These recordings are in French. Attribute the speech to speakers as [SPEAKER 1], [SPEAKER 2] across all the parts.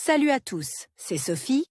[SPEAKER 1] Salut à tous, c'est Sophie.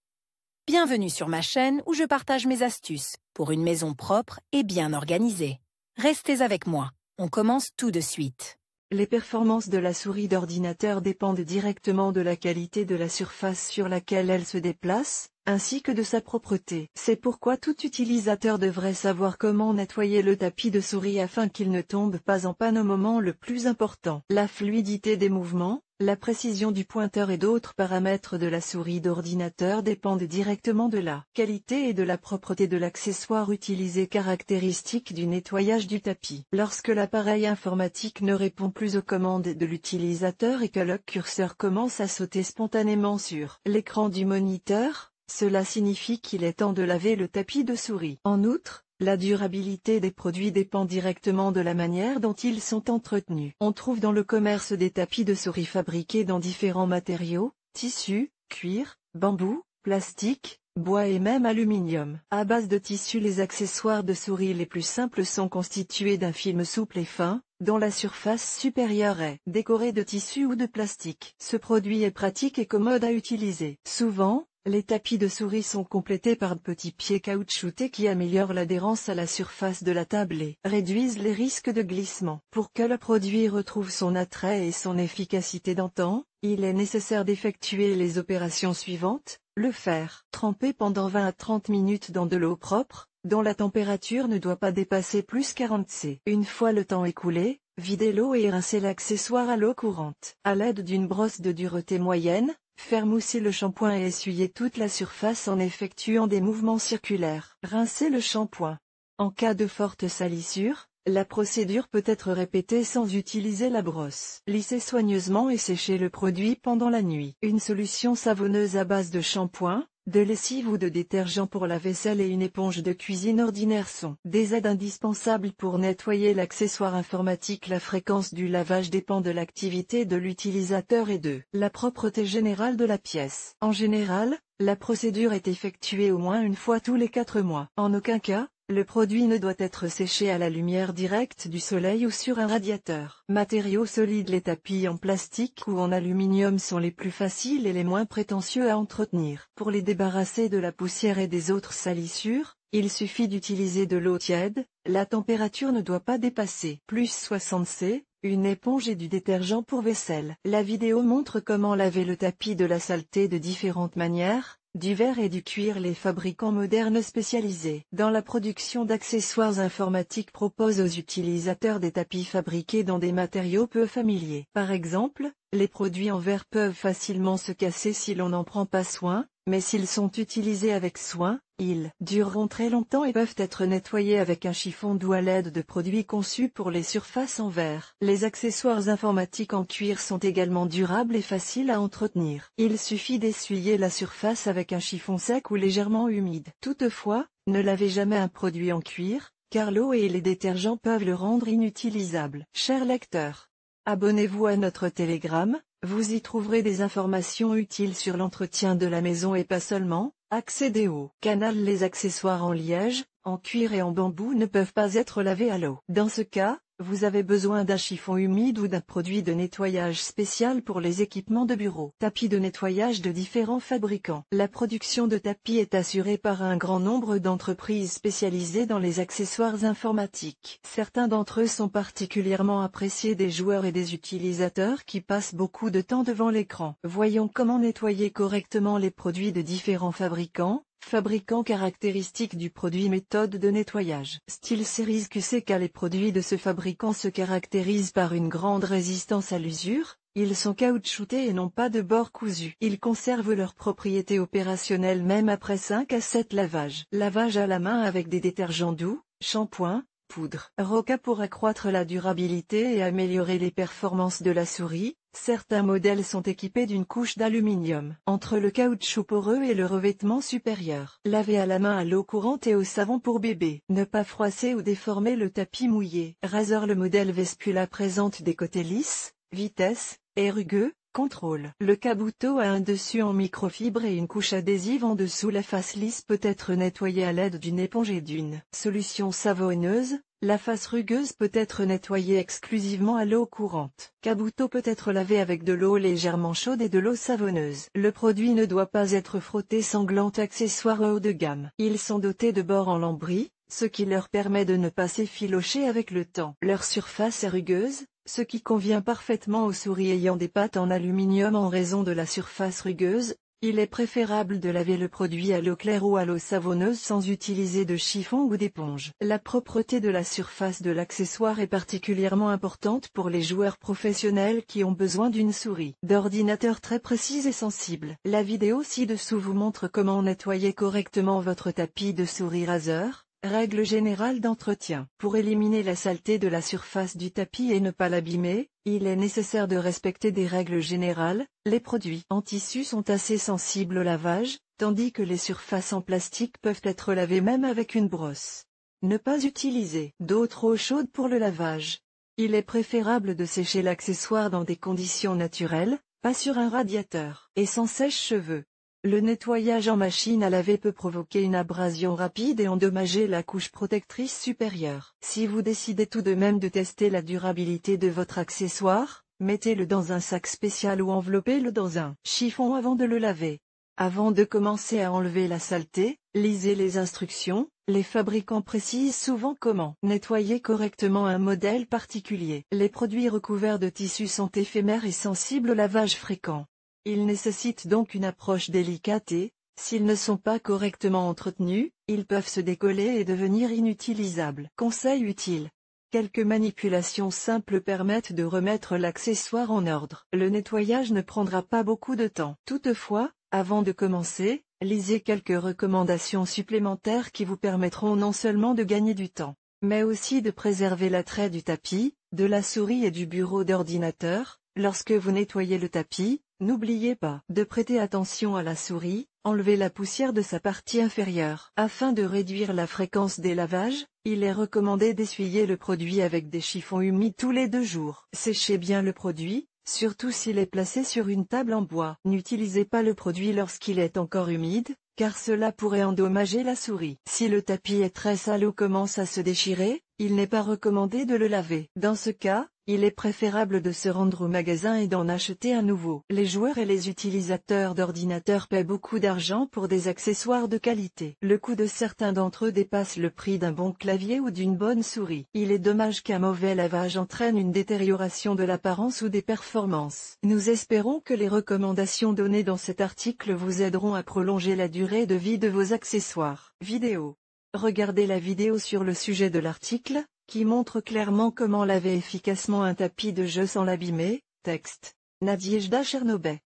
[SPEAKER 1] Bienvenue sur ma chaîne où je partage mes astuces pour une maison propre et bien organisée. Restez avec moi, on commence tout de suite.
[SPEAKER 2] Les performances de la souris d'ordinateur dépendent directement de la qualité de la surface sur laquelle elle se déplace, ainsi que de sa propreté. C'est pourquoi tout utilisateur devrait savoir comment nettoyer le tapis de souris afin qu'il ne tombe pas en panne au moment le plus important. La fluidité des mouvements, la précision du pointeur et d'autres paramètres de la souris d'ordinateur dépendent directement de la qualité et de la propreté de l'accessoire utilisé, caractéristique du nettoyage du tapis. Lorsque l'appareil informatique ne répond plus aux commandes de l'utilisateur et que le curseur commence à sauter spontanément sur l'écran du moniteur, cela signifie qu'il est temps de laver le tapis de souris. En outre, la durabilité des produits dépend directement de la manière dont ils sont entretenus. On trouve dans le commerce des tapis de souris fabriqués dans différents matériaux, tissu, cuir, bambou, plastique, bois et même aluminium. À base de tissu, les accessoires de souris les plus simples sont constitués d'un film souple et fin, dont la surface supérieure est décorée de tissu ou de plastique. Ce produit est pratique et commode à utiliser. Souvent, les tapis de souris sont complétés par de petits pieds caoutchoutés qui améliorent l'adhérence à la surface de la table et réduisent les risques de glissement. Pour que le produit retrouve son attrait et son efficacité d'antan, il est nécessaire d'effectuer les opérations suivantes. Le faire tremper pendant 20 à 30 minutes dans de l'eau propre, dont la température ne doit pas dépasser plus 40 C. Une fois le temps écoulé, videz l'eau et rincez l'accessoire à l'eau courante. À l'aide d'une brosse de dureté moyenne, faire mousser le shampoing et essuyer toute la surface en effectuant des mouvements circulaires. Rincer le shampoing. En cas de forte salissure, la procédure peut être répétée sans utiliser la brosse. Lissez soigneusement et séchez le produit pendant la nuit. Une solution savonneuse à base de shampoing, de lessive ou de détergent pour la vaisselle et une éponge de cuisine ordinaire sont des aides indispensables pour nettoyer l'accessoire informatique. La fréquence du lavage dépend de l'activité de l'utilisateur et de la propreté générale de la pièce. En général, la procédure est effectuée au moins une fois tous les 4 mois. En aucun cas, le produit ne doit être séché à la lumière directe du soleil ou sur un radiateur. Matériaux solides. Les tapis en plastique ou en aluminium sont les plus faciles et les moins prétentieux à entretenir. Pour les débarrasser de la poussière et des autres salissures, il suffit d'utiliser de l'eau tiède, la température ne doit pas dépasser plus 60 C, une éponge et du détergent pour vaisselle. La vidéo montre comment laver le tapis de la saleté de différentes manières. Du verre et du cuir. Les fabricants modernes spécialisés dans la production d'accessoires informatiques proposent aux utilisateurs des tapis fabriqués dans des matériaux peu familiers. Par exemple, les produits en verre peuvent facilement se casser si l'on n'en prend pas soin, mais s'ils sont utilisés avec soin, ils dureront très longtemps et peuvent être nettoyés avec un chiffon doux à l'aide de produits conçus pour les surfaces en verre. Les accessoires informatiques en cuir sont également durables et faciles à entretenir. Il suffit d'essuyer la surface avec un chiffon sec ou légèrement humide. Toutefois, ne lavez jamais un produit en cuir, car l'eau et les détergents peuvent le rendre inutilisable. Chers lecteurs, abonnez-vous à notre Telegram, vous y trouverez des informations utiles sur l'entretien de la maison et pas seulement. Accédez au canal. Les accessoires en liège, en cuir et en bambou ne peuvent pas être lavés à l'eau. Dans ce cas, vous avez besoin d'un chiffon humide ou d'un produit de nettoyage spécial pour les équipements de bureau. Tapis de nettoyage de différents fabricants. La production de tapis est assurée par un grand nombre d'entreprises spécialisées dans les accessoires informatiques. Certains d'entre eux sont particulièrement appréciés des joueurs et des utilisateurs qui passent beaucoup de temps devant l'écran. Voyons comment nettoyer correctement les produits de différents fabricants. Fabricant. Caractéristiques du produit. Méthode de nettoyage. SteelSeries QCK. Les produits de ce fabricant se caractérisent par une grande résistance à l'usure, ils sont caoutchoutés et n'ont pas de bord cousu. Ils conservent leurs propriétés opérationnelles même après 5 à 7 lavages. Lavage à la main avec des détergents doux, shampoing, poudre. Roca. Pour accroître la durabilité et améliorer les performances de la souris, certains modèles sont équipés d'une couche d'aluminium entre le caoutchouc poreux et le revêtement supérieur. Laver à la main à l'eau courante et au savon pour bébé. Ne pas froisser ou déformer le tapis mouillé. Razer. Le modèle Vespula présente des côtés lisses, vitesse, et rugueux. Contrôle. Le cabuto a un dessus en microfibre et une couche adhésive en dessous. La face lisse peut être nettoyée à l'aide d'une éponge et d'une solution savonneuse. La face rugueuse peut être nettoyée exclusivement à l'eau courante. Kabuto peut être lavé avec de l'eau légèrement chaude et de l'eau savonneuse. Le produit ne doit pas être frotté sanglant. Accessoires haut de gamme. Ils sont dotés de bords en lambris, ce qui leur permet de ne pas s'effilocher avec le temps. Leur surface est rugueuse, ce qui convient parfaitement aux souris ayant des pattes en aluminium. En raison de la surface rugueuse, il est préférable de laver le produit à l'eau claire ou à l'eau savonneuse sans utiliser de chiffon ou d'éponge. La propreté de la surface de l'accessoire est particulièrement importante pour les joueurs professionnels qui ont besoin d'une souris d'ordinateur très précise et sensible. La vidéo ci-dessous vous montre comment nettoyer correctement votre tapis de souris Razer. Règle générale d'entretien. Pour éliminer la saleté de la surface du tapis et ne pas l'abîmer, il est nécessaire de respecter des règles générales. Les produits en tissu sont assez sensibles au lavage, tandis que les surfaces en plastique peuvent être lavées même avec une brosse. Ne pas utiliser d'eau trop chaude pour le lavage. Il est préférable de sécher l'accessoire dans des conditions naturelles, pas sur un radiateur, et sans sèche-cheveux. Le nettoyage en machine à laver peut provoquer une abrasion rapide et endommager la couche protectrice supérieure. Si vous décidez tout de même de tester la durabilité de votre accessoire, mettez-le dans un sac spécial ou enveloppez-le dans un chiffon avant de le laver. Avant de commencer à enlever la saleté, lisez les instructions. Les fabricants précisent souvent comment nettoyer correctement un modèle particulier. Les produits recouverts de tissu sont éphémères et sensibles au lavage fréquent. Ils nécessitent donc une approche délicate et, s'ils ne sont pas correctement entretenus, ils peuvent se décoller et devenir inutilisables. Conseil utile. Quelques manipulations simples permettent de remettre l'accessoire en ordre. Le nettoyage ne prendra pas beaucoup de temps. Toutefois, avant de commencer, lisez quelques recommandations supplémentaires qui vous permettront non seulement de gagner du temps, mais aussi de préserver l'attrait du tapis, de la souris et du bureau d'ordinateur. Lorsque vous nettoyez le tapis, n'oubliez pas de prêter attention à la souris, enlevez la poussière de sa partie inférieure. Afin de réduire la fréquence des lavages, il est recommandé d'essuyer le produit avec des chiffons humides tous les 2 jours. Séchez bien le produit, surtout s'il est placé sur une table en bois. N'utilisez pas le produit lorsqu'il est encore humide, car cela pourrait endommager la souris. Si le tapis est très sale ou commence à se déchirer, il n'est pas recommandé de le laver. Dans ce cas, il est préférable de se rendre au magasin et d'en acheter un nouveau. Les joueurs et les utilisateurs d'ordinateurs paient beaucoup d'argent pour des accessoires de qualité. Le coût de certains d'entre eux dépasse le prix d'un bon clavier ou d'une bonne souris. Il est dommage qu'un mauvais lavage entraîne une détérioration de l'apparence ou des performances. Nous espérons que les recommandations données dans cet article vous aideront à prolonger la durée de vie de vos accessoires. Vidéo. Regardez la vidéo sur le sujet de l'article, qui montre clairement comment laver efficacement un tapis de jeu sans l'abîmer. Texte. Nadejda Chernobay.